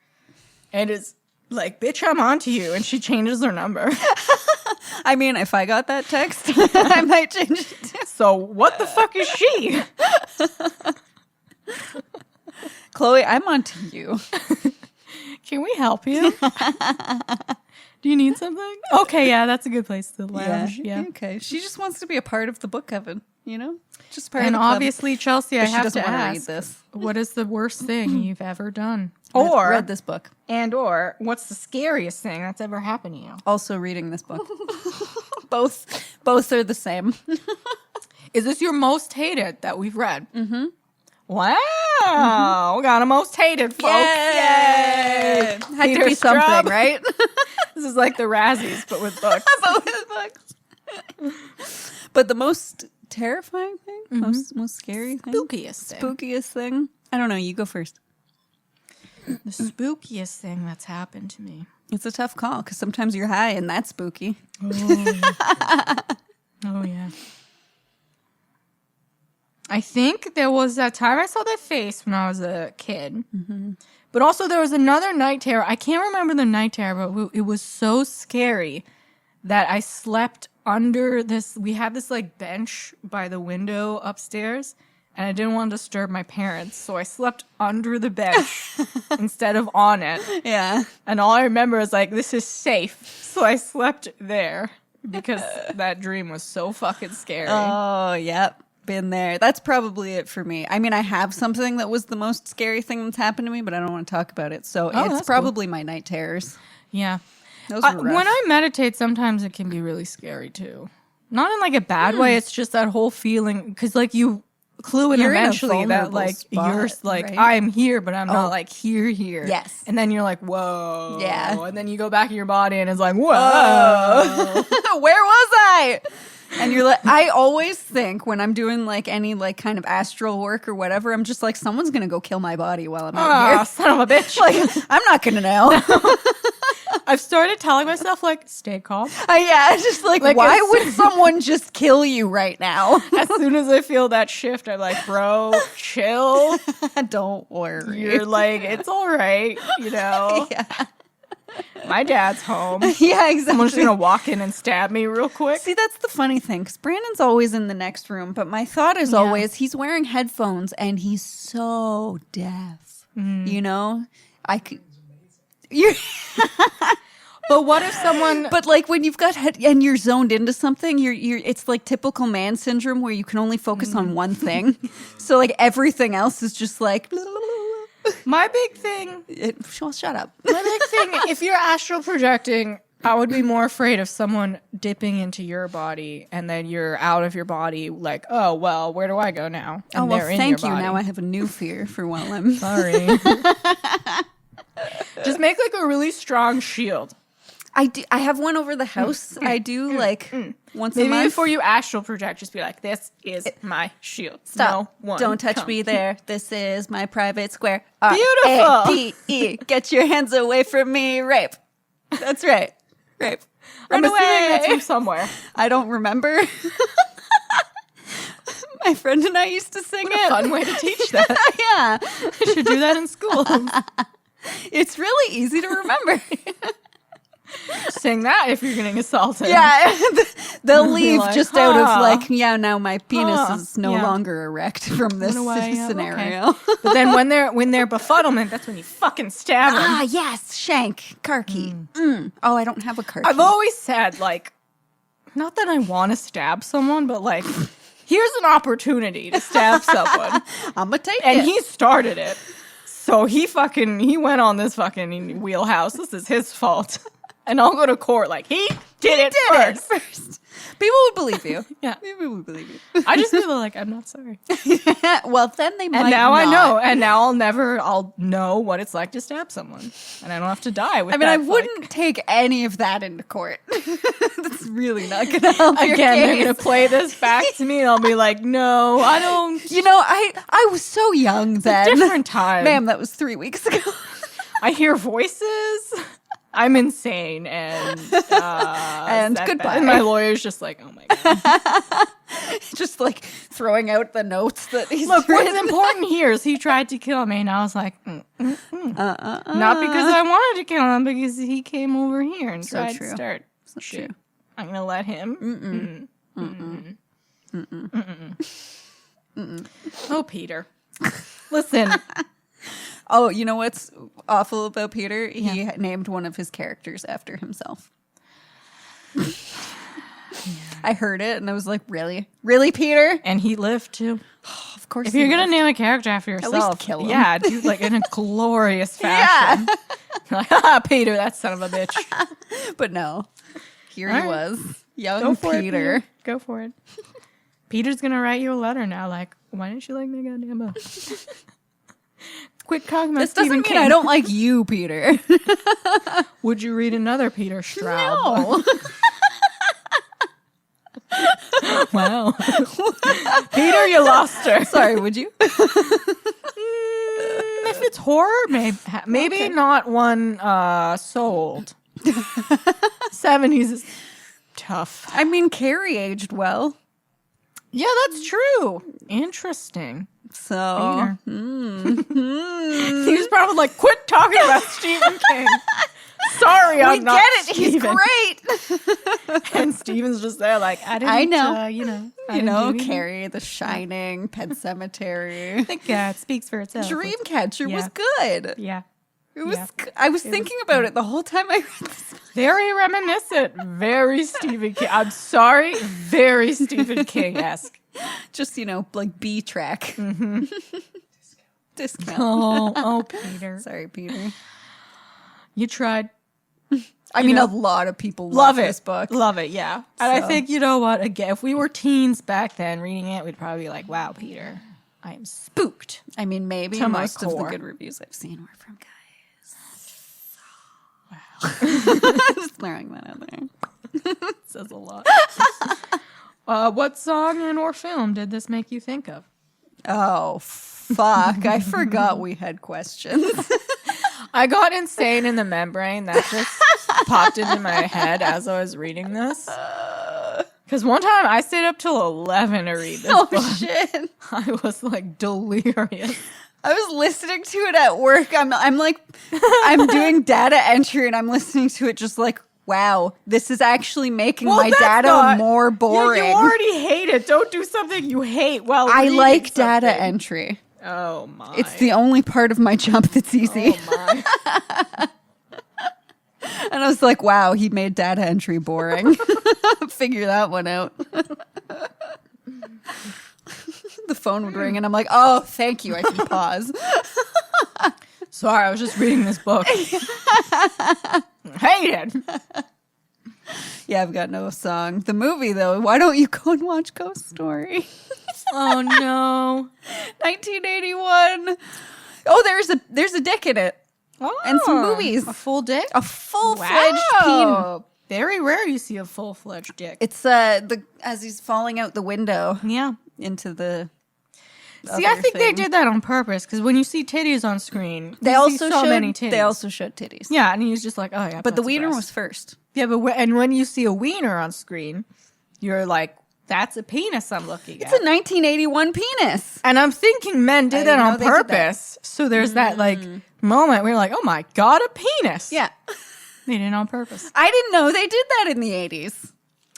And is like, bitch, I'm onto you. And she changes her number. I mean, if I got that text, I might change it too. So what the fuck is she? Chloe, I'm onto you. Can we help you? Do you need something? Okay, yeah, that's a good place to lounge. Yeah. Okay. She just wants to be a part of the Book Coven, you know? Just part And of the club. obviously, Chelsea, I But she have doesn't to wanna read ask, this. what is the worst thing you've ever done? Read this book. Or what's the scariest thing that's ever happened to you? Also reading this book. Both are the same. Is this your most hated that we've read? Mm-hmm. Wow. We got a most hated, folks. Yay! Had to Peter be something, Straub. right? This is like the Razzies, but with books. But the most terrifying thing? Most scary thing? Spookiest thing. Spookiest thing? I don't know. You go first. The spookiest thing that's happened to me. It's a tough call because sometimes you're high and that's spooky. Oh, yeah. I think there was that time I saw that face when I was a kid. Mm-hmm. But also there was another night terror. I can't remember the night terror, but it was so scary that I slept under this. We had this like bench by the window upstairs, and I didn't want to disturb my parents. So I slept under the bench instead of on it. Yeah. And all I remember is like, this is safe. So I slept there because that dream was so fucking scary. Oh, yep. Been there. That's probably it for me. I mean, I have something that was the most scary thing that's happened to me, but I don't want to talk about it. So it's that's probably my night terrors. Yeah. Those were rough. When I meditate, sometimes it can be really scary too. Not in like a bad way. It's just that whole feeling because like you clue in You're in a eventually that vulnerable like spot, you're like right? I'm here, but I'm not like here. Yes. And then you're like whoa. Yeah. And then you go back in your body and it's like whoa. Where was I? And you're like, I always think when I'm doing like any like kind of astral work or whatever, I'm just like, someone's gonna go kill my body while I'm out here. Son of a bitch. Like, I'm not gonna know. I've started telling myself like stay calm. Yeah, just like why as would someone just kill you right now? As soon as I feel that shift, I'm like, bro, chill. Don't worry. You're like, it's all right, you know. Yeah. My dad's home. Yeah, exactly. Someone's gonna walk in and stab me real quick. See, that's the funny thing, because Brandon's always in the next room, but my thought is always he's wearing headphones and he's so deaf. You know, I could. You're, But what if someone? but like when you've got and you're zoned into something, you're. It's like typical man syndrome where you can only focus on one thing, so like everything else is just like. My big thing. Well, shut up. My big thing. If you're astral projecting, I would be more afraid of someone dipping into your body and then you're out of your body. Like, oh well, where do I go now? And Oh well, they're in thank you. your body. Now I have a new fear for while I'm. Sorry. Just make like a really strong shield. I do. I have one over the house. I do like once a Maybe month. before you astral project, just be like, "This is my shield." Stop! No one Don't touch come. me there. This is my private square. Beautiful. R-A-P-E. Get your hands away from me. Rape. That's right. Rape. Run I'm assuming away. that's from somewhere. I don't remember. My friend and I used to sing it. Fun way to teach that. Yeah, I should do that in school. it's really easy to remember. Sing that if you're getting assaulted. Yeah, they'll leave like, just out of huh. like, yeah, now my penis Huh. is no Yeah. longer erect from this away, yeah, scenario. But then when they're befuddlement, that's when you fucking stab them. Ah, yes, shank, car key. Oh, I don't have a car key. I've always said, like, not that I want to stab someone, but like, here's an opportunity to stab someone. I'm gonna take And it. he started it. So he went on this fucking wheelhouse. This is his fault. And I'll go to court like, he did it first. People would believe you. Yeah. People would believe you. I just feel like, I'm not sorry. Well, then they might And now I not. know. And now I'll know what it's like to stab someone. And I don't have to die with I mean, I that, wouldn't take any of that into court. That's really not going to help your Again, they're case. going to play this back to me and I'll be like, no, I don't. You know, I was so young then. Different time. Ma'am, that was 3 weeks ago. I hear voices. I'm insane, and goodbye. And my lawyer's just like, oh my god. Just like throwing out the notes that he's Look, written. what's important here is he tried to kill me, and I was like, not because I wanted to kill him, because he came over here and So tried true. to start So shit. true. I'm gonna let him. Oh, Peter. Listen, Oh, you know what's awful about Peter? He named one of his characters after himself. I heard it and I was like, really? Really, Peter? and he lived too. Of course. If you're gonna name a character after yourself, least kill him. Yeah, do like in a glorious fashion. Like, haha, Peter, that son of a bitch. But no. Here All he right. was. Young Go for Peter. it, Peter. Go for it. Peter's gonna write you a letter now, like, why didn't you like my goddamn book? Quit talking about This doesn't Stephen mean King. I don't like you, Peter. Would you read another Peter Straub? No. Wow. Peter, you lost her. Sorry, would you? If it's horror, maybe Okay. not one sold. 70s is tough. I mean, Carrie aged well. Yeah, that's true. Interesting. So, Peter. He was probably like, quit talking about Stephen King. Sorry, we I'm not get it. He's Stephen. great. And Steven's just there like, I didn't, I know. I You didn't know, do anything. Carrie, The Shining, Pet Cemetery. I think it speaks for itself. Dreamcatcher was Yeah. good. Yeah. It was. Yeah. I was thinking about it the whole time I read this. Very reminiscent. Very Stephen King. I'm sorry. Very Stephen King-esque. Just, like B track. Discount. Oh, Peter. Sorry, Peter. You tried. I mean, a lot of people Love love it. this book. Love it, yeah. And I So. think, you know what? Again, if we were teens back then reading it, we'd probably be like, wow, Peter, I am spooked. I mean, maybe To my most of the core. good reviews I've seen were from guys. Wow. Just throwing that out there. Says a lot. What song and or film did this make you think of? Oh, fuck. I forgot we had questions. I got Insane in the Membrane. That just popped into my head as I was reading this. Because one time I stayed up till 11 to read this book. Oh, shit. I was like delirious. I was listening to it at work. I'm like, I'm doing data entry and I'm listening to it just like, wow, this is actually making my that's data not- more boring. Yeah, you already hate it. Don't do something you hate while I reading like data something. entry. Oh my. It's the only part of my job that's easy. Oh my. And I was like, wow, he made data entry boring. Figure that one out. The phone would ring and I'm like, oh, thank you. I can pause. Sorry, I was just reading this book. Hate it. Yeah, I've got no song. The movie, though, why don't you go and watch Ghost Story? Oh no. 1981. Oh, there's a dick in it. Oh, And some movies. A full dick? A full-fledged peen. Wow. Very rare you see a full-fledged dick. It's as he's falling out the window Yeah. into the See, I other think they thing. did that on purpose because when you see titties on screen, They you also see so showed many titties. They also showed titties. Yeah, and he's just like, oh yeah. But the that's a wiener breast. was first. Yeah, but and when you see a wiener on screen, you're like, that's a penis I'm looking It's at. a 1981 penis. And I'm thinking men did I that know on they did that. purpose. So there's that like moment where you're like, oh my god, a penis. Yeah. They did it on purpose. I didn't know they did that in the 80s.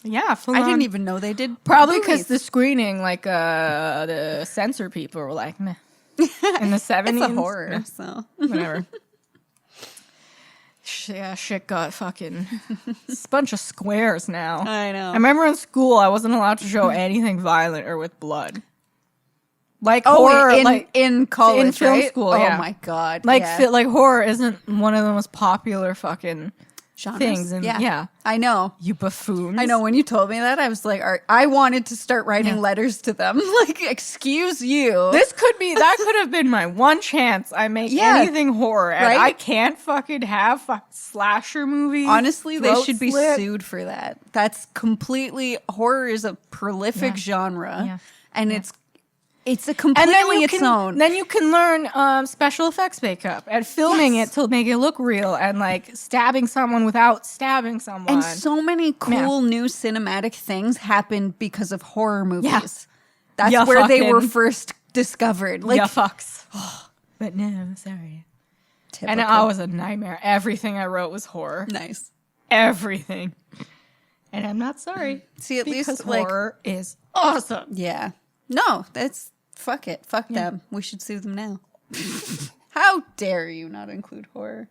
Yeah, full I on. didn't even know they did. Probably because movies. the screening, like the censor people were like, meh. In the 70s. It's a horror, so. Whatever. Yeah, shit got fucking. It's a bunch of squares now. I know. I remember in school I wasn't allowed to show anything violent or with blood. Like Oh, horror, wait, like in college, in film right? school, Oh yeah. my god! like yeah. like horror isn't one of the most popular fucking Genres. things. And yeah, I know. you buffoons. I know. When you told me that, I was like, I wanted to start writing Yeah. letters to them. Like, excuse you. That could have been my one chance. I make Yeah. anything horror, and Right? I can't fucking have slasher movies. Honestly, they throat should be slit. sued for that. That's completely horror is a prolific Yeah. genre, Yeah. and Yeah. it's It's a And completely its own. then you can learn special effects makeup and filming it to make it look real and like stabbing someone without stabbing someone. And so many cool new cinematic things happened because of horror movies. That's Yeah, where they were fucking- first discovered. Like, yeah, fucks. But no, I'm sorry. typical. And I was a nightmare. Everything I wrote was horror. Nice. Everything. And I'm not sorry. See, at because least, like, horror is awesome. yeah. No, that's, fuck it. Fuck them. We should sue them now. How dare you not include horror?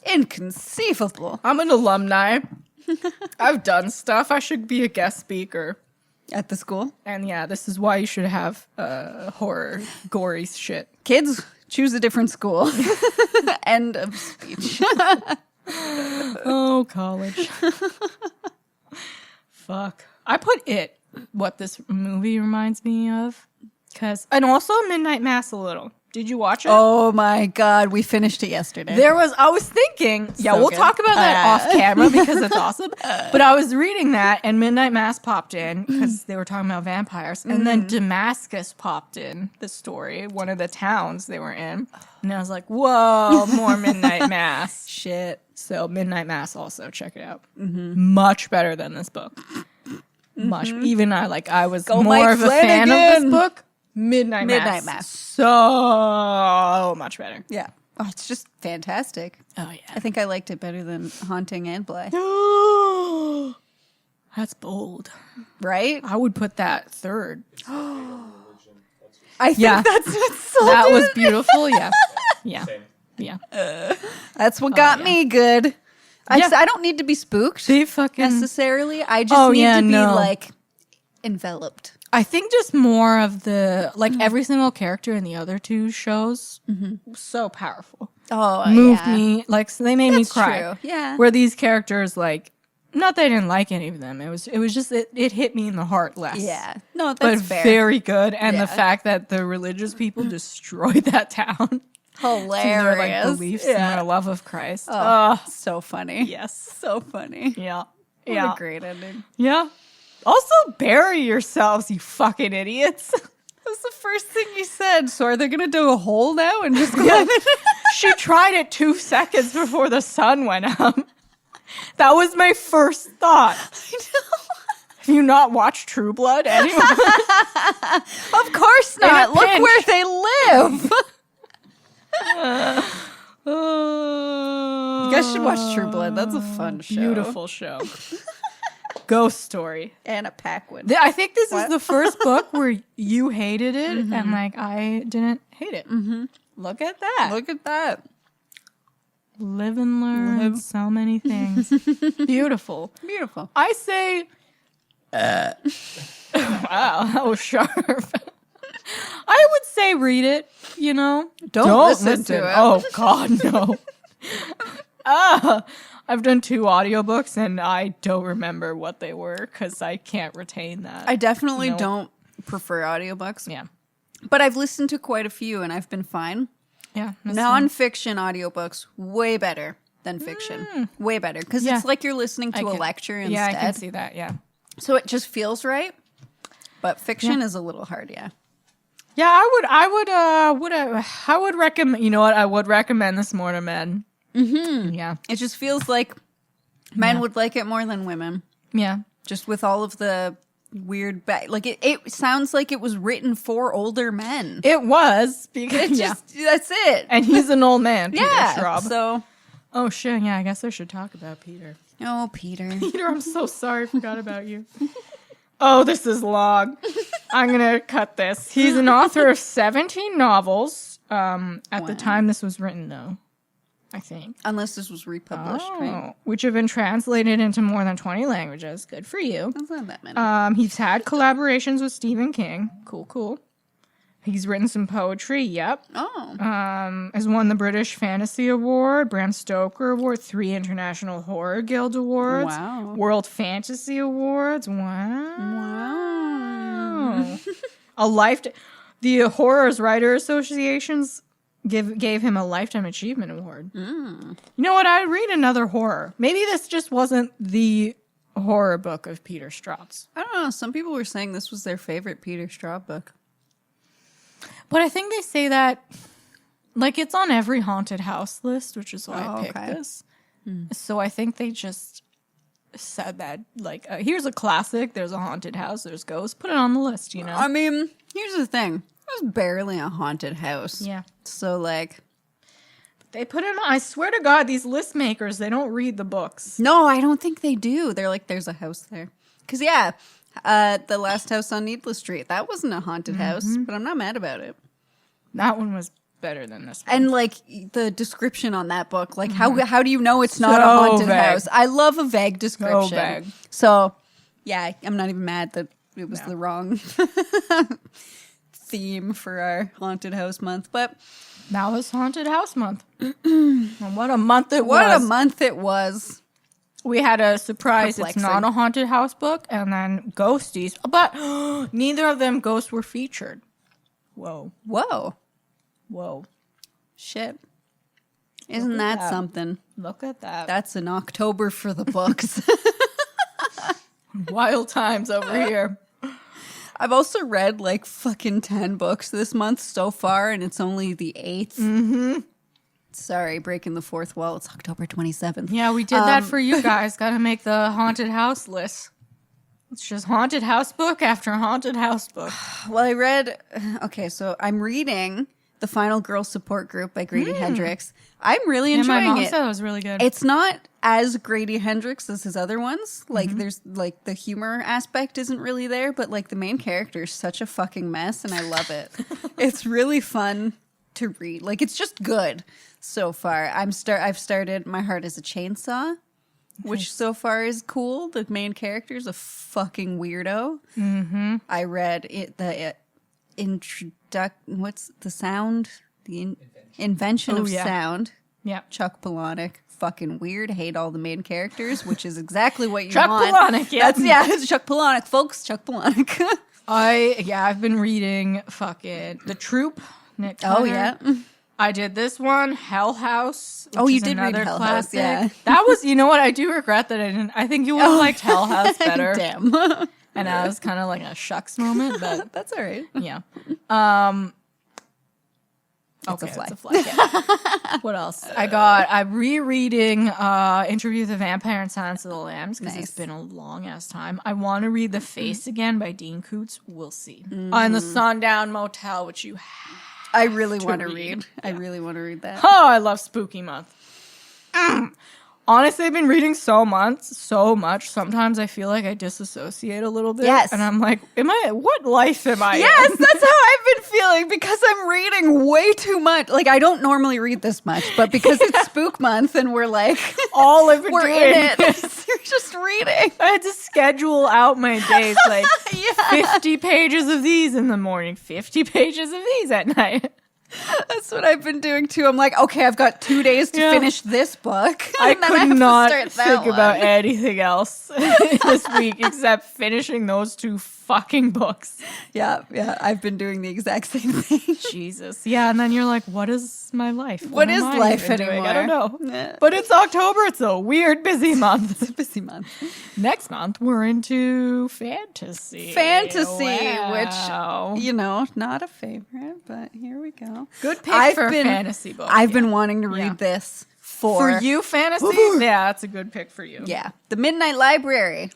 Inconceivable. I'm an alumni. I've done stuff. I should be a guest speaker. At the school? And yeah, this is why you should have horror, gory shit. Kids, choose a different school. End of speech. Oh, college. Fuck. I put it, what this movie reminds me of. And also Midnight Mass a little. Did you watch it? Oh my God. We finished it yesterday. I was thinking, yeah, So we'll good. talk about that off camera because it's awesome. But I was reading that and Midnight Mass popped in because they were talking about vampires. And then Damascus popped in the story, one of the towns they were in. And I was like, whoa, more Midnight Mass. Shit. So Midnight Mass also, check it out. Much better than this book. Much. Even I was Go more Mike of a fan of Flanagan. this book. Midnight Mass. So much better. Yeah. Oh, it's just fantastic. Oh, yeah. I think I liked it better than Haunting and Bly. That's bold. Right? I would put that third. I think Yeah. that's what sold That it. was beautiful. Yeah. Yeah. Same. Yeah. That's what got yeah. me good. Yeah. I don't need to be spooked They fucking. necessarily. I just Oh, need yeah, to be no. like enveloped. I think just more of the every single character in the other two shows so powerful. Oh, Moved me so they made That's me cry. true. Yeah. Where these characters not that I didn't like any of them. It was just it hit me in the heart less. Yeah. No, that's But fair. very good. And Yeah. the fact that the religious people destroyed that town. Hilarious. Their beliefs and their love of Christ. Oh, so funny. yes. So funny. Yeah. What Yeah. a great ending. Yeah. Also bury yourselves, you fucking idiots. That's the first thing you said. So are they going to do a hole now and just go Yeah. She tried it 2 seconds before the sun went up. That was my first thought. I know. Have you not watched True Blood? Anyone? Of course not. Look pinch. where they live. You guys should watch True Blood. That's a fun show. Beautiful show. Ghost Story. Anna Paquin. I think this What? is the first book where you hated it and I didn't hate it. Look at that. Look at that. Live and learn so many things. Beautiful. Beautiful. I say, wow, that was sharp. I would say read it, Don't listen to it. Oh, God, no. I've done 2 audiobooks and I don't remember what they were because I can't retain that. I definitely No. don't prefer audiobooks. Yeah. But I've listened to quite a few and I've been fine. Yeah. Non-fiction audiobooks, way better than fiction. Way better. Because Yeah. it's like you're listening to a can- lecture instead. Yeah, I can see that, yeah. So it just feels right. But fiction is a little hard, yeah. Yeah, I would recommend, you know what? I would recommend this more to men. Mm-hmm. Yeah. It just feels like men would like it more than women. Yeah. Just with all of the weird it sounds like it was written for older men. It was because It's just that's it. and he's an old man, Peter yeah. Straub. So Oh shit, yeah, I guess I should talk about Peter. oh, Peter. Peter, I'm so sorry, I forgot about you. Oh, this is long. I'm gonna cut this. He's an author of 17 novels. At the time this was written, though, I think. Unless this was republished, right? Which have been translated into more than 20 languages. Good for you. That's not that many. He's had collaborations with Stephen King. Cool. He's written some poetry. Yep. Oh. Has won the British Fantasy Award, Bram Stoker Award, 3 International Horror Guild Awards, Wow. World Fantasy Awards. Wow. The Horrors Writer Associations gave him a Lifetime Achievement Award. You know what? I'd read another horror. Maybe this just wasn't the horror book of Peter Straub's. I don't know. Some people were saying this was their favorite Peter Straub book. But I think they say that, like, it's on every haunted house list, which is why I picked okay. this. So I think they just said that, like, here's a classic. There's a haunted house. There's ghosts. Put it on the list, you know? I mean, here's the thing. It was barely a haunted house. Yeah. So, like... They put it on. I swear to God, these list makers, they don't read the books. No, I don't think they do. They're like, there's a house there. Because, yeah, the last house on Needless Street, that wasn't a haunted house, but I'm not mad about it. That one was better than this one. And, like, the description on that book, like, how do you know it's not a So haunted vague. house? I love a vague description. vague. So, yeah, I'm not even mad that it was the wrong theme for our haunted house month. But That was Haunted House Month. And what a month it what was. a month it was. We had a surprise. Perplexing. It's not a haunted house book. And then ghosties. But neither of them ghosts were featured. Whoa. Whoa. Whoa. Shit. Isn't at that that. something? Look at that. That's an October for the books. Wild times over here. I've also read like fucking 10 books this month so far, and it's only the 8th. Mm-hmm. Sorry, breaking the fourth wall. It's October 27th. Yeah, we did that for you guys. Got to make the haunted house list. It's just haunted house book after haunted house book. Well, I read... Okay, so I'm reading The Final Girl Support Group by Grady Hendrix. I'm really Yeah, my enjoying mom it. said it was really good. It's not as Grady Hendrix as his other ones. Like, there's, like, the humor aspect isn't really there, but, like, the main character is such a fucking mess, and I love it. It's really fun to read. Like, it's just good so far. I've started My Heart is a Chainsaw, which so far is cool. The main character is a fucking weirdo. Mm-hmm. I read what's the sound? The invention of yeah. sound. yeah. Chuck Palahniuk, fucking weird. Hate all the main characters, which is exactly what you Chuck want. Palahniuk, yeah. It's Chuck Palahniuk, folks. Chuck Palahniuk. I've been reading fucking The Troop. Nick Oh, Connor. yeah. I did this one, Hell House. Which Oh, you is did read another Hell House, classic. yeah. That was, you know what? I do regret that I didn't. I think you would have liked Hell House better. Damn. And that was kind of like a shucks moment, but That's all right. yeah. It's Okay, a fly. it's a fly. Yeah. What else? I'm rereading Interview with the Vampire and Silence of the Lambs because Nice. it's been a long ass time. I want to read The Face again by Dean Koontz. We'll see. And The Sundown Motel, which you I really want to read. read. I really want to read that. Oh, I love Spooky Month. Honestly, I've been reading so much. Sometimes I feel like I disassociate a little bit. Yes. And I'm like, what life am I Yes, in? that's how I've been feeling because I'm reading way too much. Like, I don't normally read this much, but because it's Spook Month and we're like, All I've been we're doing. in it. You're just reading. I had to schedule out my days, like Yeah. 50 pages of these in the morning, 50 pages of these at night. That's what I've been doing too. I'm like, okay, I've got 2 days to Yeah. finish this book. I and then could have to not start that think about one. anything else this week except finishing those 2 fucking books. Yeah, I've been doing the exact same thing. Jesus. Yeah, and then you're like, what is my life? What is am I life even doing? I don't anymore? know. Yeah. But it's October. It's a weird, busy month. It's a busy month. Next month, we're into fantasy. Wow. Which, you know, not a favorite, but here we go. Good pick for a fantasy book. I've yeah. been wanting to read Yeah. this For you, fantasy? Yeah, that's a good pick for you. Yeah. The Midnight Library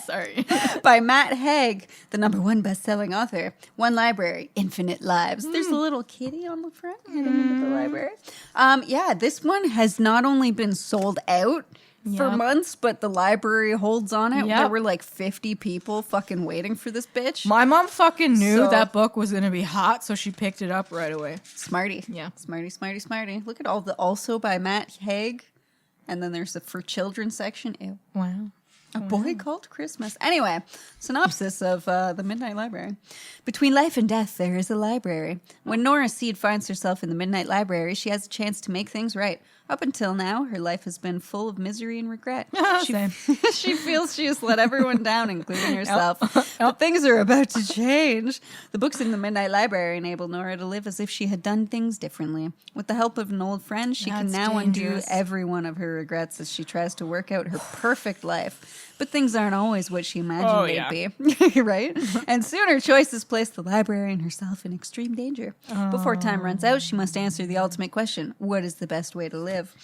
Sorry. by Matt Haig, the #1 best-selling author. One library, infinite lives. There's a little kitty on the front heading into the library. Yeah, this one has not only been sold out for Yep. months, but the library holds on it. Yep. There were like 50 people fucking waiting for this bitch. My mom fucking knew So- that book was going to be hot, so she picked it up right away. Smarty. Yeah. Smarty. Look at all the also by Matt Haig. And then there's the for children section. Ew. Wow. A boy called Christmas. Anyway, synopsis of the Midnight Library. Between life and death, there is a library. When Nora Seed finds herself in the Midnight Library, she has a chance to make things right. Up until now, her life has been full of misery and regret. Same. She feels she has let everyone down, including herself. But things are about to change. The books in the Midnight Library enable Nora to live as if she had done things differently. With the help of an old friend, she can That's now undo dangerous. every one of her regrets as she tries to work out her perfect life. But things aren't always what she imagined they'd be, right? And soon her choices place the librarian herself in extreme danger. Before time runs out, she must answer the ultimate question: what is the best way to live?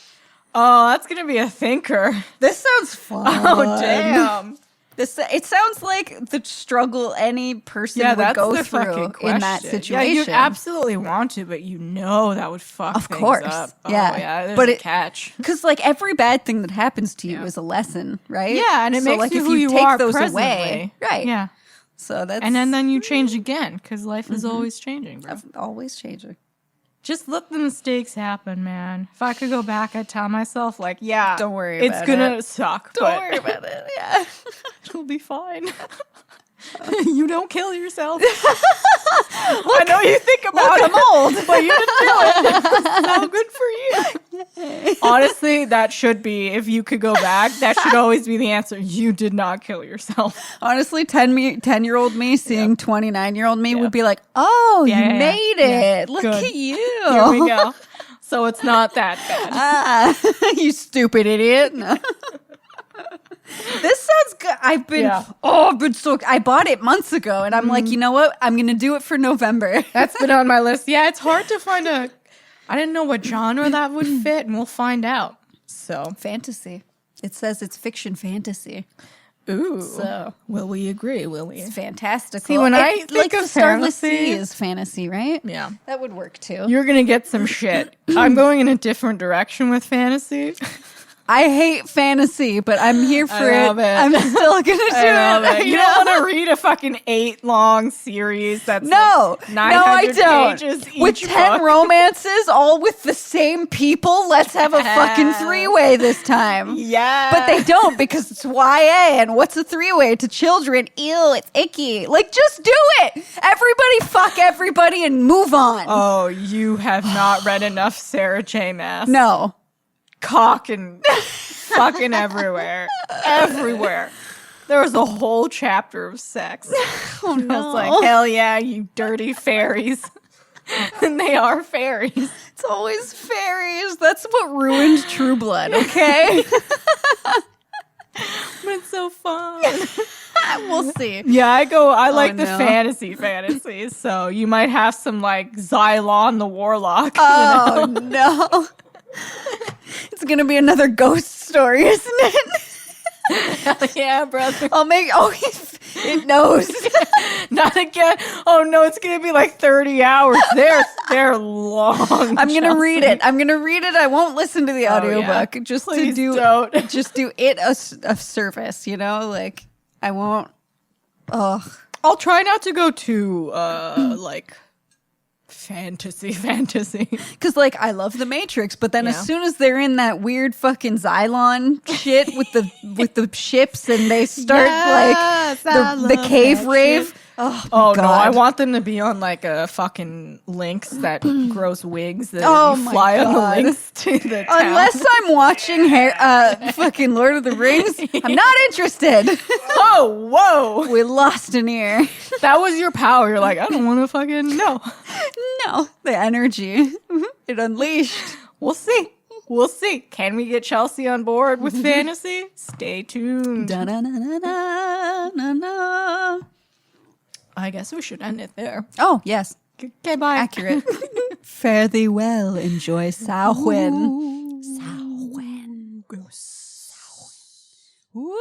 Oh, that's gonna be a thinker. This sounds fun. Oh, damn. It sounds like the struggle any person would go through in that situation. Yeah, you absolutely want to, but you know that would fuck of things course. up. Yeah. Oh, yeah, there's but a catch. Because like every bad thing that happens to you is a lesson, right? Yeah, and it makes like you if who you take are those presently. away, right? Yeah. So that's And then you change again, because life is always changing, bro. always changing. Just let the mistakes happen, man. If I could go back, I'd tell myself, like, yeah, Don't worry it's about gonna it. suck. Don't but worry about it. Yeah. it'll be fine. You don't kill yourself. I know you think about it, old. but you didn't do it. So good for you. Honestly, that should be, if you could go back, that should always be the answer. You did not kill yourself. Honestly, 10-year-old me seeing 29-year-old me would be like, "Oh, you made it! Yeah. Look Good. at you! Here we go. So it's not that bad. You stupid idiot!" No. This sounds good. I've been so. I bought it months ago, and I'm like, you know what? I'm gonna do it for November. That's been on my list. Yeah, it's hard to find I didn't know what genre that would fit, and we'll find out. So, Fantasy. It says it's fiction fantasy. ooh. So Will we agree? Will we? it's fantastical. See, when I think like of the Starless fantasy- Sea is fantasy, right? Yeah. That would work too. You're going to get some shit. I'm going in a different direction with fantasy. I hate fantasy, but I'm here for I love it. I'm still gonna do I love it. it. You don't want to read a fucking 8-long series that's No, like no, I 900 don't. pages each With 10 book. romances, all with the same people, let's have a fucking Yes. 3-way this time. Yeah. But they don't because it's YA, and what's a 3-way to children? Ew, it's icky. Like, just do it. Everybody fuck everybody and move on. Oh, you have not read enough Sarah J. Maas. No. Cock and fucking everywhere. Everywhere. There was a whole chapter of sex. Oh, I no. was like, hell yeah, you dirty fairies. And they are fairies. It's always fairies. That's what ruined True Blood, okay? But it's so fun. We'll see. Yeah, I like the no. fantasies, so you might have some like Xylon the Warlock. Oh, no. It's going to be another ghost story, isn't it? Hell yeah, brother. I'll make. Oh, it knows. Not again. Oh no, it's gonna be like 30 hours. They're long. I'm gonna read it. I won't listen to the audiobook just Please to do don't. just do it a service. You know, like I won't. Ugh. I'll try not to go too like fantasy. Because like I love the Matrix, but then Yeah. as soon as they're in that weird fucking Xylon shit with the ships and they start Yes, I like the love cave that rave. shit. Oh, Oh God. no, I want them to be on like a fucking lynx that grows wigs that Oh, you my fly on God. the lynx to the town. Unless I'm watching fucking Lord of the Rings, I'm not interested. Oh, whoa. We lost an ear. That was your power. You're like, I don't want to fucking know. No, the energy it unleashed. We'll see. We'll see. Can we get Chelsea on board with fantasy? Stay tuned. Da-na-na-na-na-na. I guess we should end it there. Oh, yes. Okay, bye. Accurate. Fare thee well. Enjoy Samhain. Samhain. Woo.